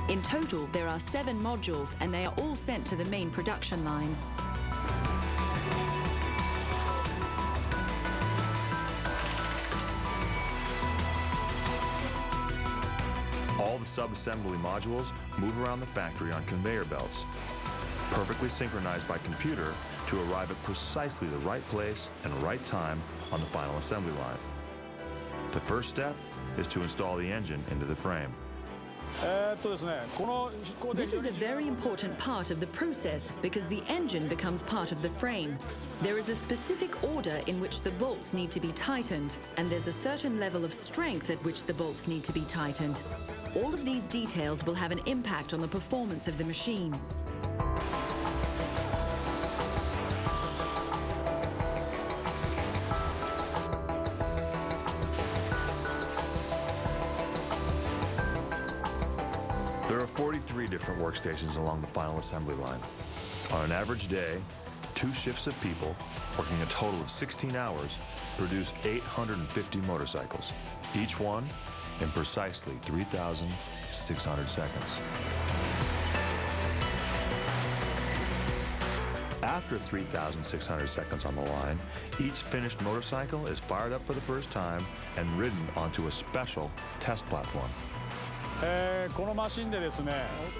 In total, there are 7 modules, and they are all sent to the main production line. All the sub-assembly modules move around the factory on conveyor belts, perfectly synchronized by computer to arrive at precisely the right place and right time on the final assembly line. The first step is to install the engine into the frame. This is a very important part of the process because the engine becomes part of the frame. There is a specific order in which the bolts need to be tightened, and there's a certain level of strength at which the bolts need to be tightened. All of these details will have an impact on the performance of the machine. There are 43 different workstations along the final assembly line. On an average day, 2 shifts of people, working a total of 16 hours, produce 850 motorcycles, each one in precisely 3,600 seconds. After 3,600 seconds on the line, each finished motorcycle is fired up for the first time and ridden onto a special test platform.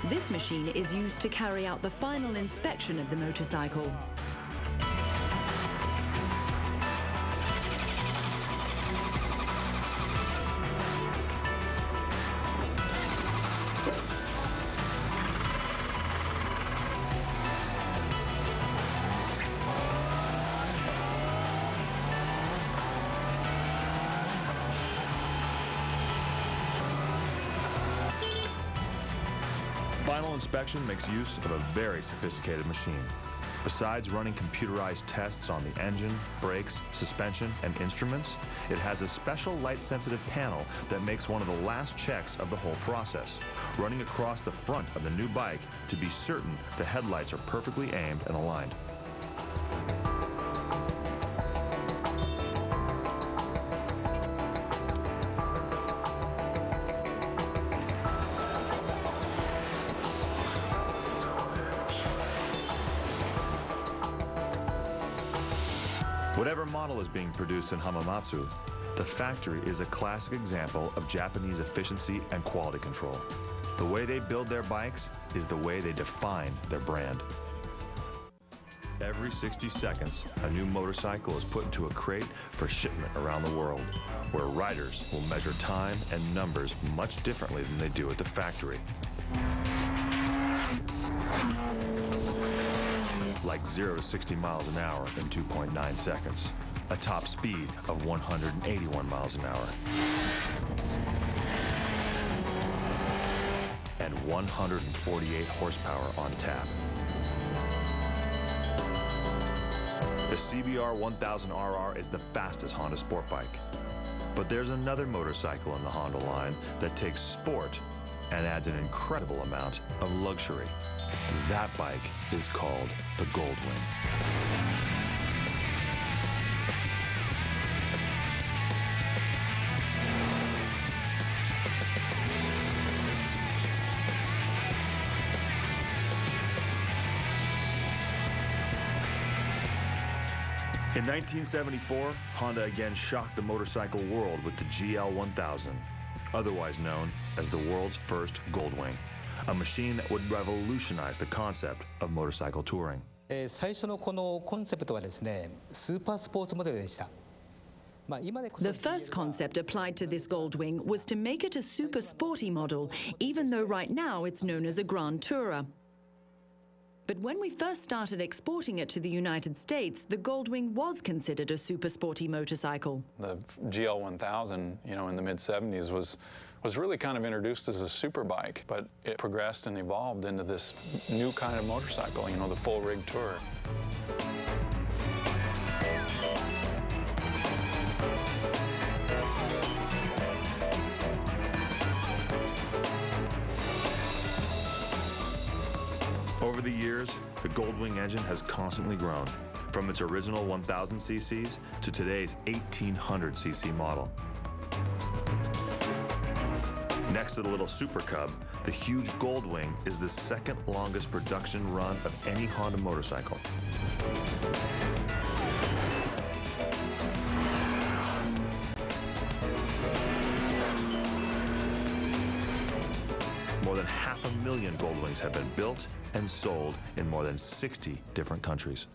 This machine is used to carry out the final inspection of the motorcycle. Final inspection makes use of a very sophisticated machine. Besides running computerized tests on the engine, brakes, suspension, and instruments, it has a special light-sensitive panel that makes one of the last checks of the whole process, running across the front of the new bike to be certain the headlights are perfectly aimed and aligned. Whatever model is being produced in Hamamatsu, the factory is a classic example of Japanese efficiency and quality control. The way they build their bikes is the way they define their brand. Every 60 seconds, a new motorcycle is put into a crate for shipment around the world, where riders will measure time and numbers much differently than they do at the factory. Like 0 to 60 miles an hour in 2.9 seconds, a top speed of 181 miles an hour, and 148 horsepower on tap. The CBR 1000RR is the fastest Honda sport bike. But there's another motorcycle in the Honda line that takes sport and adds an incredible amount of luxury. That bike is called the Goldwing. In 1974, Honda again shocked the motorcycle world with the GL 1000, otherwise known as the world's first Goldwing, a machine that would revolutionize the concept of motorcycle touring. 最初のこのコンセプトはですね、スーパースポーツモデルでした。 The first concept applied to this Goldwing was to make it a super sporty model, even though right now it's known as a Grand Tourer. But when we first started exporting it to the United States, the Goldwing was considered a super sporty motorcycle. The GL 1000, in the mid-70s was really kind of introduced as a super bike, but it progressed and evolved into this new kind of motorcycle, the full rig tourer. Over the years, the Goldwing engine has constantly grown, from its original 1000 cc's to today's 1800 cc model. Next to the little Super Cub, the huge Goldwing is the second longest production run of any Honda motorcycle. More than 500,000 Goldwings have been built and sold in more than 60 different countries.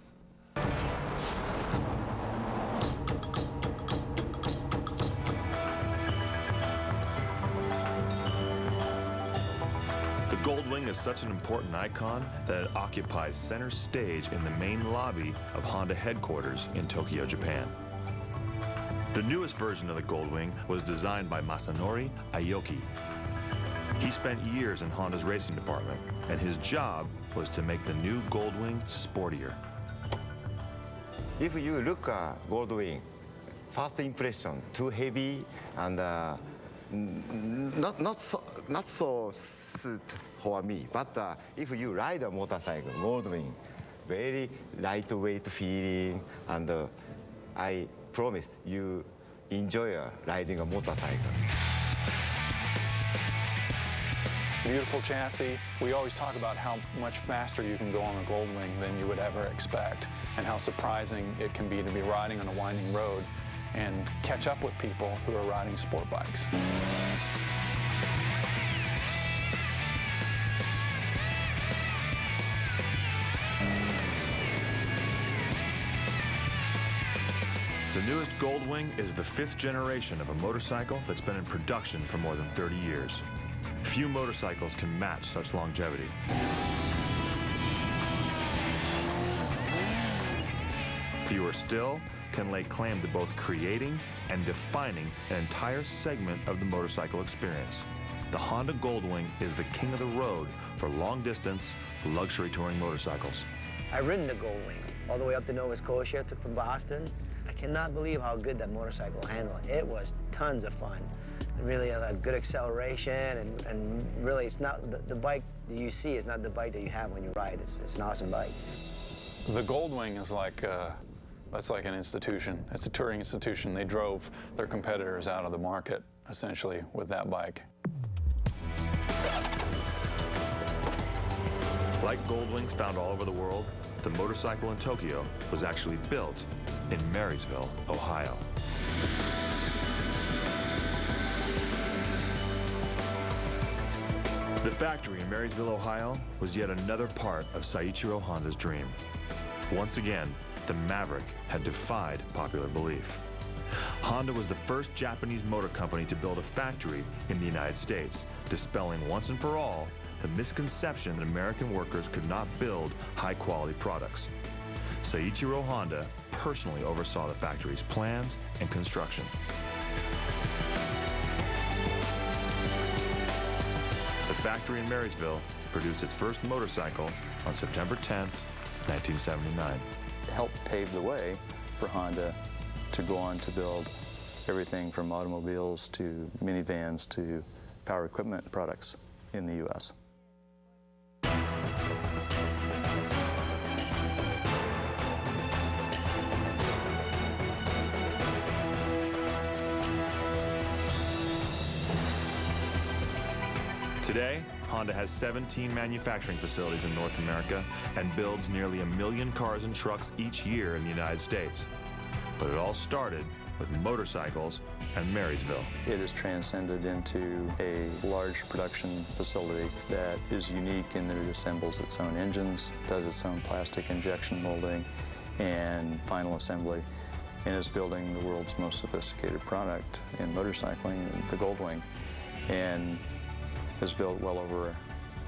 The Goldwing is such an important icon that it occupies center stage in the main lobby of Honda headquarters in Tokyo, Japan. The newest version of the Goldwing was designed by Masanori Aoki. He spent years in Honda's racing department, and his job was to make the new Goldwing sportier. If you look at Goldwing, first impression, too heavy and not so for me. But if you ride a motorcycle, Goldwing, very lightweight feeling, and I promise you enjoy riding a motorcycle. Beautiful chassis. We always talk about how much faster you can go on a Goldwing than you would ever expect, and how surprising it can be to be riding on a winding road and catch up with people who are riding sport bikes. The newest Goldwing is the 5th generation of a motorcycle that's been in production for more than 30 years. Few motorcycles can match such longevity. Fewer still can lay claim to both creating and defining an entire segment of the motorcycle experience. The Honda Goldwing is the king of the road for long-distance, luxury touring motorcycles. I've ridden the Goldwing all the way up to Nova Scotia, took from Boston. I cannot believe how good that motorcycle handled. It was tons of fun. Really a good acceleration, and really it's not, the bike that you see is not the bike that you have when you ride. It's an awesome bike. The Goldwing is like, that's like an institution. It's a touring institution. They drove their competitors out of the market, essentially, with that bike. Like Goldwings found all over the world, the motorcycle in Tokyo was actually built in Marysville, Ohio. The factory in Marysville, Ohio was yet another part of Seiichiro Honda's dream. Once again, the Maverick had defied popular belief. Honda was the first Japanese motor company to build a factory in the United States, dispelling once and for all the misconception that American workers could not build high-quality products. Seiichiro Honda personally oversaw the factory's plans and construction. The factory in Marysville produced its first motorcycle on September 10th, 1979. It helped pave the way for Honda to go on to build everything from automobiles to minivans to power equipment products in the U.S. Today, Honda has 17 manufacturing facilities in North America and builds nearly 1 million cars and trucks each year in the United States. But it all started with motorcycles and Marysville. It has transcended into a large production facility that is unique in that it assembles its own engines, does its own plastic injection molding and final assembly, and is building the world's most sophisticated product in motorcycling, the Goldwing, and has built well over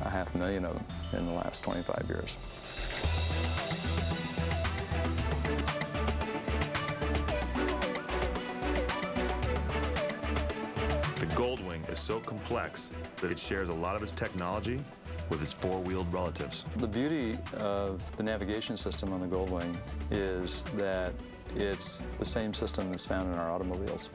500,000 of them in the last 25 years. The Goldwing is so complex that it shares a lot of its technology with its four-wheeled relatives. The beauty of the navigation system on the Goldwing is that it's the same system that's found in our automobiles.